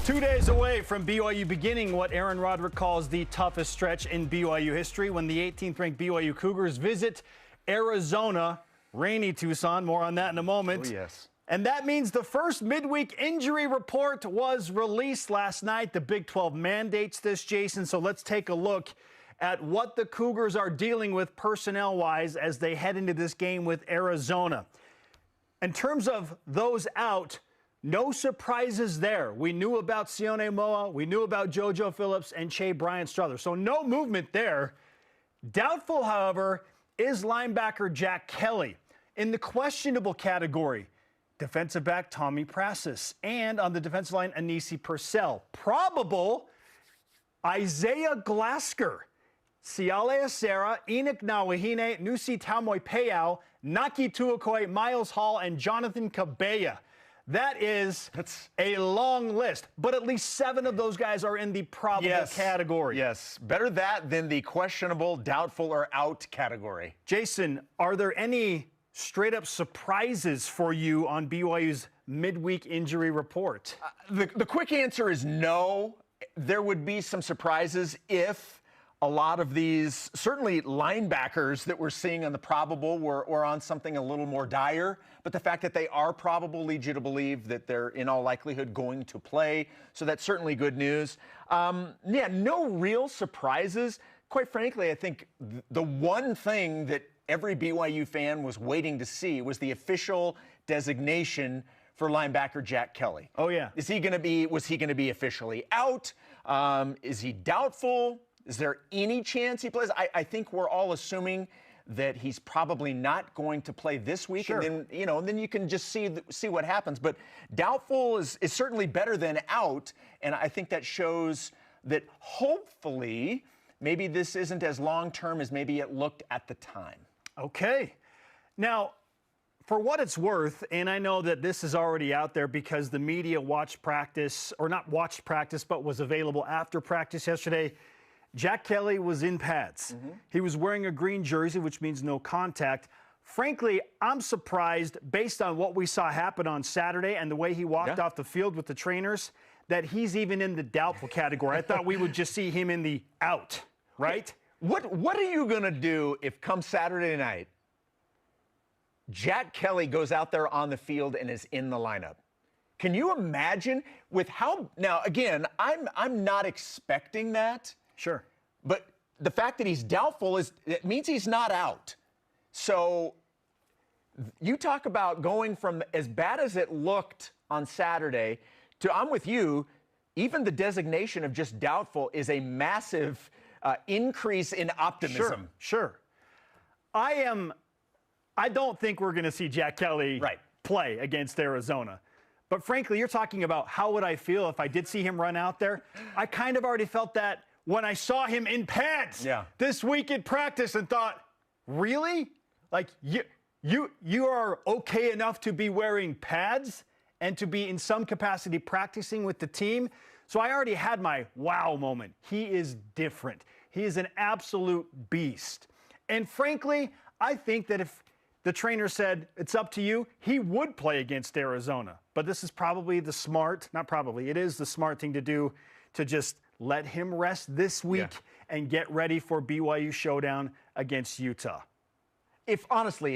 2 days away from BYU beginning what Aaron Roderick calls the toughest stretch in BYU history when the 18th-ranked BYU Cougars visit Arizona, rainy Tucson. More on that in a moment. Oh, yes. And that means the first midweek injury report was released last night. The Big 12 mandates this, Jason. So let's take a look at what the Cougars are dealing with personnel-wise as they head into this game with Arizona. In terms of those out, no surprises there. We knew about Sione Moa, we knew about JoJo Phillips and Che Bryant-Strother. So no movement there. Doubtful, however, is linebacker Jack Kelly. In the questionable category, defensive back Tommy Prasis. And on the defensive line, Anisi Purcell. Probable, Isaiah Glasker, Siale Acera, Enoch Nawahine, Nusi Taumoi Peau, Naki Tuakoi, Miles Hall, and Jonathan Cabella. That's a long list, but at least 7 of those guys are in the probable category. Yes, better that than the questionable, doubtful, or out category. Jason, are there any straight-up surprises for you on BYU's midweek injury report? The quick answer is no. There would be some surprises if a lot of these, certainly linebackers that we're seeing on the probable were on something a little more dire. But the fact that they are probable leads you to believe that they're in all likelihood going to play. So that's certainly good news. No real surprises. Quite frankly, I think the one thing that every BYU fan was waiting to see was the official designation for linebacker Jack Kelly. Oh, yeah. Was he going to be officially out? Is he doubtful? Is there any chance he plays? I think we're all assuming that he's probably not going to play this week. Sure. And then you can just see what happens. But doubtful is certainly better than out. And I think that shows that hopefully maybe this isn't as long-term as maybe it looked at the time. Okay. Now, for what it's worth, and I know that this is already out there because the media watched practice, or not watched practice, but was available after practice yesterday. Jack Kelly was in pads. He was wearing a green jersey, which means no contact. Frankly, I'm surprised, based on what we saw happen on Saturday and the way he walked off the field with the trainers, that he's even in the doubtful category. I thought we would just see him in the out, right? What are you going to do if come Saturday night, Jack Kelly goes out there on the field and is in the lineup? Can you imagine with how – now, again, I'm not expecting that. Sure. But the fact that he's doubtful it means he's not out. So you talk about going from as bad as it looked on Saturday to, I'm with you, even the designation of just doubtful is a massive increase in optimism. Sure. I don't think we're going to see Jack Kelly play against Arizona. But frankly, you're talking about how would I feel if I did see him run out there. I kind of already felt that when I saw him in pads this week in practice and thought, really? Like, you are okay enough to be wearing pads and to be in some capacity practicing with the team? So I already had my wow moment. He is different. He is an absolute beast. And frankly, I think that if the trainer said, it's up to you, he would play against Arizona. But this is probably the smart, not probably, it is the smart thing to do, to just let him rest this week and get ready for BYU showdown against Utah. If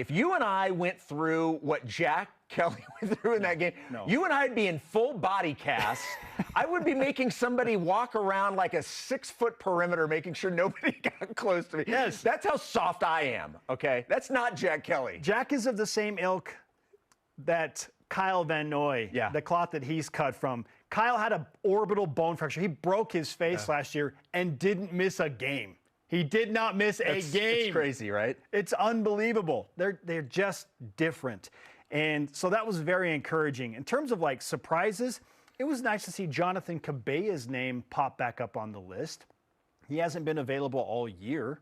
you and I went through what Jack Kelly went through in that game, you and I'd be in full body cast. I would be making somebody walk around like a 6-foot perimeter, making sure nobody got close to me. Yes. That's how soft I am, okay? That's not Jack Kelly. Jack is of the same ilk that Kyle Van Noy, the cloth that he's cut from. Kyle had an orbital bone fracture. He broke his face last year and didn't miss a game. He did not miss a game. It's crazy, right? It's unbelievable. They're just different. And so that was very encouraging. In terms of like surprises, it was nice to see Jonathan Cabella's name pop back up on the list. He hasn't been available all year.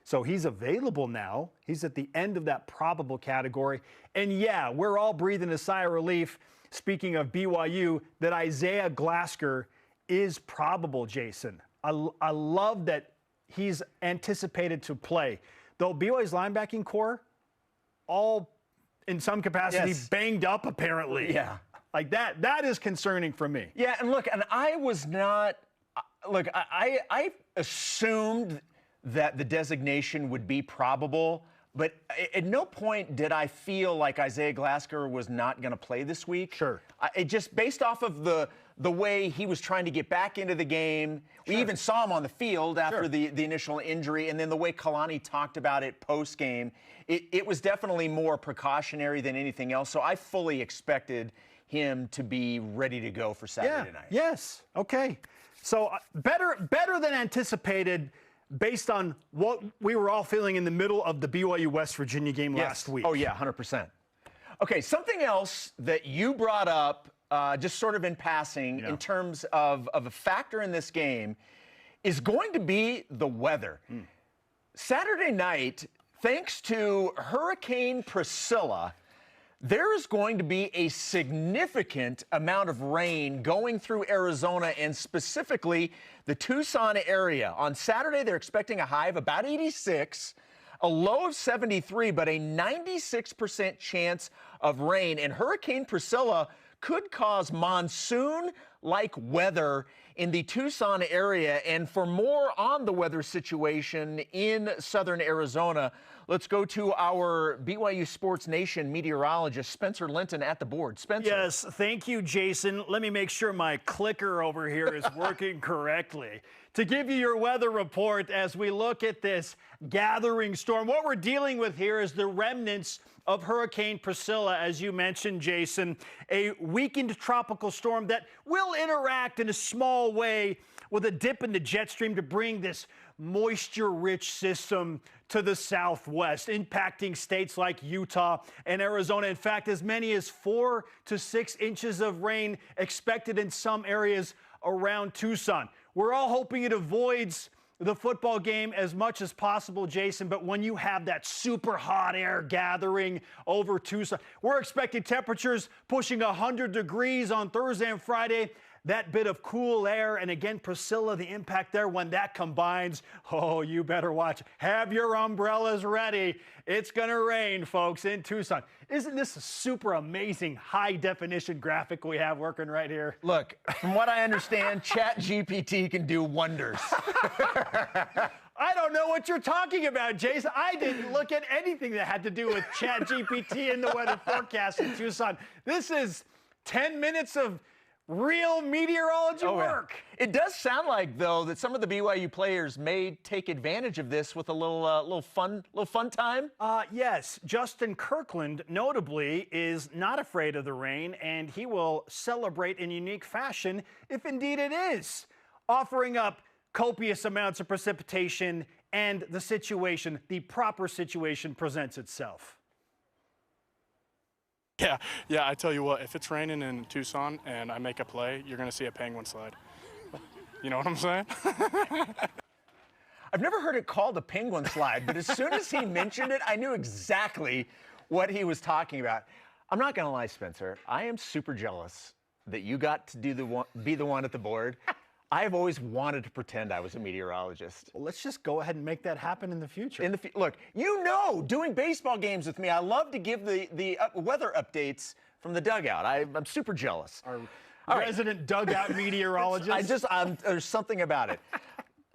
So he's available now. He's at the end of that probable category. And yeah, we're all breathing a sigh of relief, speaking of BYU, that Isaiah Glasker is probable, Jason. I love that he's anticipated to play. Though BYU's linebacking core, all in some capacity banged up apparently. Yeah. Like that is concerning for me. Yeah, and look, and I was not, look, I assumed that the designation would be probable, but at no point did I feel like Isaiah Glasgow was not going to play this week. Sure. It just based off of the way he was trying to get back into the game. Sure. We even saw him on the field after the initial injury, and then the way Kalani talked about it post-game, it was definitely more precautionary than anything else. So I fully expected him to be ready to go for Saturday night. Yes. Okay. So better than anticipated based on what we were all feeling in the middle of the BYU West Virginia game last week. Oh, yeah, 100%. Okay, something else that you brought up just sort of in passing in terms of a factor in this game is going to be the weather. Saturday night, thanks to Hurricane Priscilla, there is going to be a significant amount of rain going through Arizona and specifically the Tucson area. On Saturday, they're expecting a high of about 86, a low of 73, but a 96% chance of rain. And Hurricane Priscilla could cause monsoon-like weather in the Tucson area. And for more on the weather situation in southern Arizona, let's go to our BYU Sports Nation meteorologist, Spencer Linton, at the board. Spencer. Yes, thank you, Jason. Let me make sure my clicker over here is working correctly. To give you your weather report as we look at this gathering storm, what we're dealing with here is the remnants of Hurricane Priscilla, as you mentioned, Jason, a weakened tropical storm that will interact in a small way with a dip in the jet stream to bring this moisture-rich system to the southwest, impacting states like Utah and Arizona. In fact, as many as 4 to 6 inches of rain expected in some areas around Tucson. We're all hoping it avoids the football game as much as possible, Jason, but when you have that super hot air gathering over Tucson, we're expecting temperatures pushing 100 degrees on Thursday and Friday. That bit of cool air, and again, Priscilla, the impact there, when that combines, oh, you better watch. Have your umbrellas ready. It's going to rain, folks, in Tucson. Isn't this a super amazing high-definition graphic we have working right here? Look, from what I understand, ChatGPT can do wonders. I don't know what you're talking about, Jason. I didn't look at anything that had to do with ChatGPT in the weather forecast in Tucson. This is 10 minutes of real meteorology work. Yeah. It does sound like, though, that some of the BYU players may take advantage of this with a little fun time. Yes, Justin Kirkland, notably, is not afraid of the rain, and he will celebrate in unique fashion if indeed it is, offering up copious amounts of precipitation and the proper situation presents itself. Yeah, I tell you what, if it's raining in Tucson and I make a play, you're going to see a penguin slide. You know what I'm saying? I've never heard it called a penguin slide, but as soon as he mentioned it, I knew exactly what he was talking about. I'm not going to lie, Spencer. I am super jealous that you got to be the one at the board. I have always wanted to pretend I was a meteorologist. Well, let's just go ahead and make that happen in the future. Look, doing baseball games with me, I love to give the weather updates from the dugout. I'm super jealous. Our resident dugout meteorologist. There's something about it.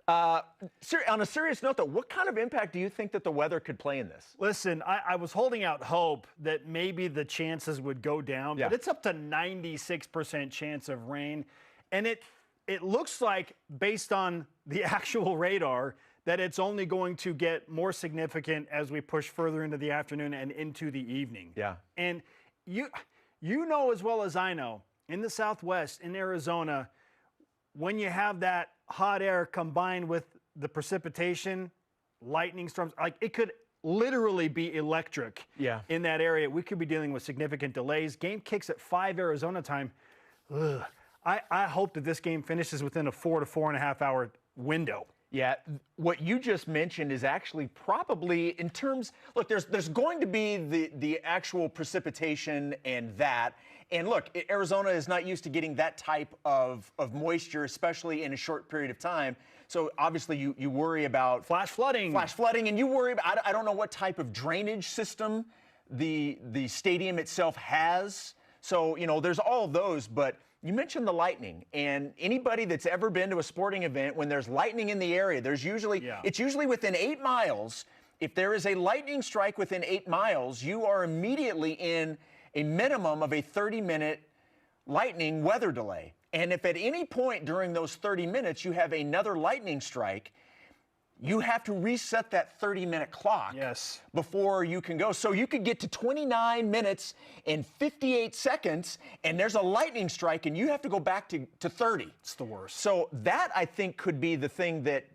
On a serious note, though, what kind of impact do you think that the weather could play in this? Listen, I was holding out hope that maybe the chances would go down, but it's up to 96% chance of rain, and it looks like, based on the actual radar, that it's only going to get more significant as we push further into the afternoon and into the evening. Yeah. And you know as well as I know, in the Southwest, in Arizona, when you have that hot air combined with the precipitation, lightning storms, like it could literally be electric in that area. We could be dealing with significant delays. Game kicks at 5 Arizona time. Ugh. I hope that this game finishes within a 4 to 4.5 hour window. Yeah, what you just mentioned is actually probably in terms, look, there's going to be the actual precipitation and that. And look, Arizona is not used to getting that type of moisture, especially in a short period of time. So obviously you worry about flash flooding, and you worry about, I don't know what type of drainage system the stadium itself has. So, there's all of those, but you mentioned the lightning, and anybody that's ever been to a sporting event, when there's lightning in the area, it's usually within 8 miles. If there is a lightning strike within 8 miles, you are immediately in a minimum of a 30-minute lightning weather delay. And if at any point during those 30 minutes you have another lightning strike, you have to reset that 30-minute clock before you can go. So you could get to 29 minutes and 58 seconds, and there's a lightning strike, and you have to go back to 30. It's the worst. So that, I think, could be the thing that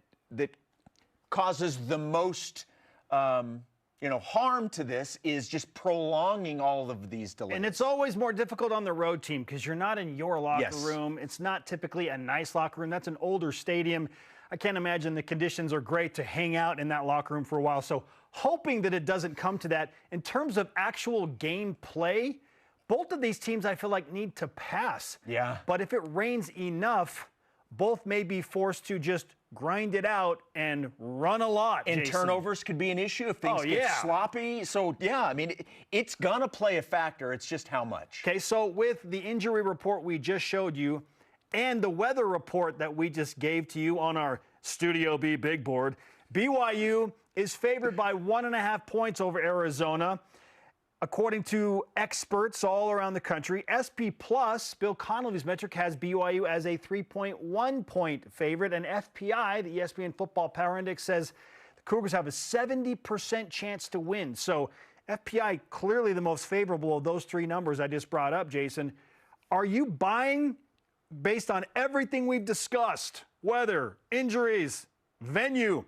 causes the most harm to this, is just prolonging all of these delays. And it's always more difficult on the road team because you're not in your locker room. It's not typically a nice locker room. That's an older stadium. I can't imagine the conditions are great to hang out in that locker room for a while. So hoping that it doesn't come to that. In terms of actual game play, both of these teams I feel like need to pass. Yeah. But if it rains enough, both may be forced to just grind it out and run a lot. And Jason. turnovers could be an issue if things get sloppy. So, it's going to play a factor. It's just how much. Okay, so with the injury report we just showed you and the weather report that we just gave to you on our Studio B big board, BYU is favored by 1.5 points over Arizona. According to experts all around the country, SP Plus, Bill Connolly's metric, has BYU as a 3.1-point favorite, and FPI, the ESPN Football Power Index, says the Cougars have a 70% chance to win. So FPI, clearly the most favorable of those three numbers I just brought up, Jason. Are you buying, based on everything we've discussed, weather, injuries, venue,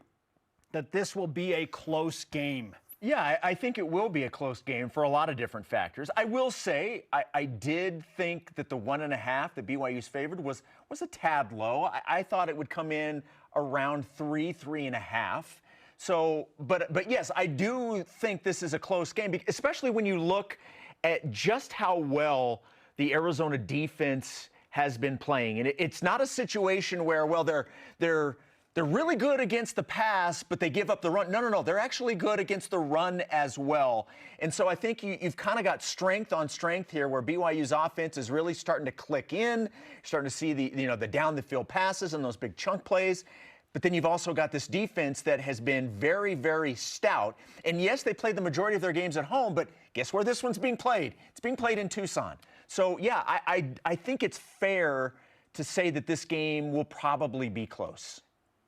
that this will be a close game? Yeah, I think it will be a close game for a lot of different factors. I will say I did think that the 1.5 that BYU's favored was a tad low. I thought it would come in around 3.5. So, but yes, I do think this is a close game, especially when you look at just how well the Arizona defense has been playing. And it's not a situation where, well, they're really good against the pass, but they give up the run. No. They're actually good against the run as well. And so I think you've kind of got strength on strength here, where BYU's offense is really starting to click in. You're starting to see the down the field passes and those big chunk plays. But then you've also got this defense that has been very, very stout. And yes, they played the majority of their games at home, but guess where this one's being played? It's being played in Tucson. So yeah, I think it's fair to say that this game will probably be close.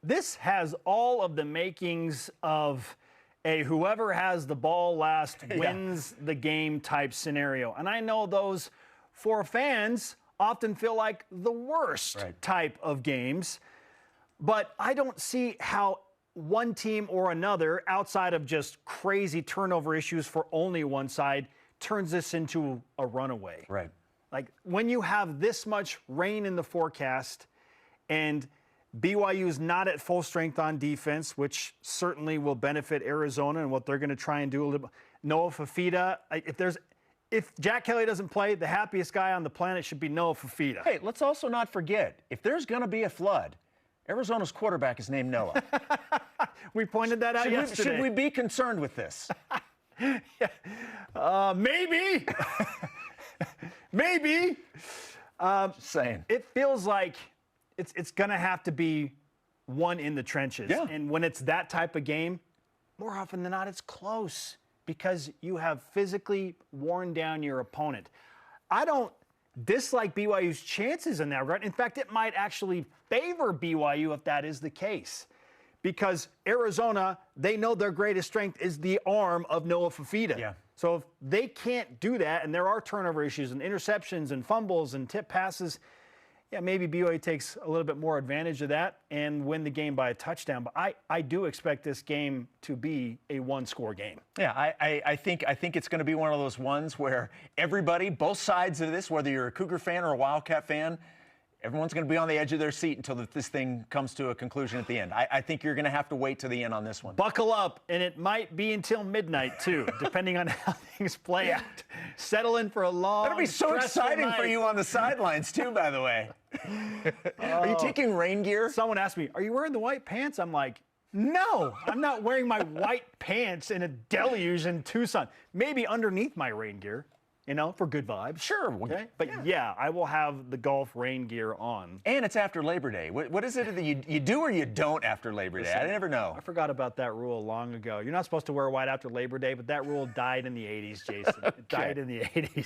This has all of the makings of a whoever has the ball last wins the game type scenario. And I know those, for fans, often feel like the worst type of games. But I don't see how one team or another, outside of just crazy turnover issues for only one side, turns this into a runaway. Right. Like, when you have this much rain in the forecast and BYU is not at full strength on defense, which certainly will benefit Arizona and what they're going to try and do a little bit. Noah Fafita, if Jack Kelly doesn't play, the happiest guy on the planet should be Noah Fafita. Hey, let's also not forget, if there's going to be a flood, Arizona's quarterback is named Noah. We pointed that out yesterday. Should we be concerned with this? Maybe. Maybe. Just saying. It feels like it's going to have to be one in the trenches. Yeah. And when it's that type of game, more often than not, it's close because you have physically worn down your opponent. I don't dislike BYU's chances in that regard. In fact, it might actually favor BYU if that is the case. Because Arizona, they know their greatest strength is the arm of Noah Fafita. Yeah. So if they can't do that, and there are turnover issues and interceptions and fumbles and tip passes, yeah, maybe BYU takes a little bit more advantage of that and win the game by a touchdown. But I do expect this game to be a one-score game. Yeah, I think it's going to be one of those ones where everybody, both sides of this, whether you're a Cougar fan or a Wildcat fan, everyone's going to be on the edge of their seat until this thing comes to a conclusion at the end. I think you're going to have to wait to the end on this one. Buckle up, and it might be until midnight, too, depending on how things play out. Settle in for a long, That'll be so exciting for you on the sidelines, too, by the way. Are you taking rain gear? Someone asked me, are you wearing the white pants? I'm like, no, I'm not wearing my white pants in a deluge in Tucson. Maybe underneath my rain gear. you know, for good vibes. Sure. Okay? But yeah, I will have the golf rain gear on. And it's after Labor Day. What is it that you do or you don't after Labor Day? I never know. I forgot about that rule long ago. You're not supposed to wear white after Labor Day, but that rule died in the 80s, Jason. It died in the 80s.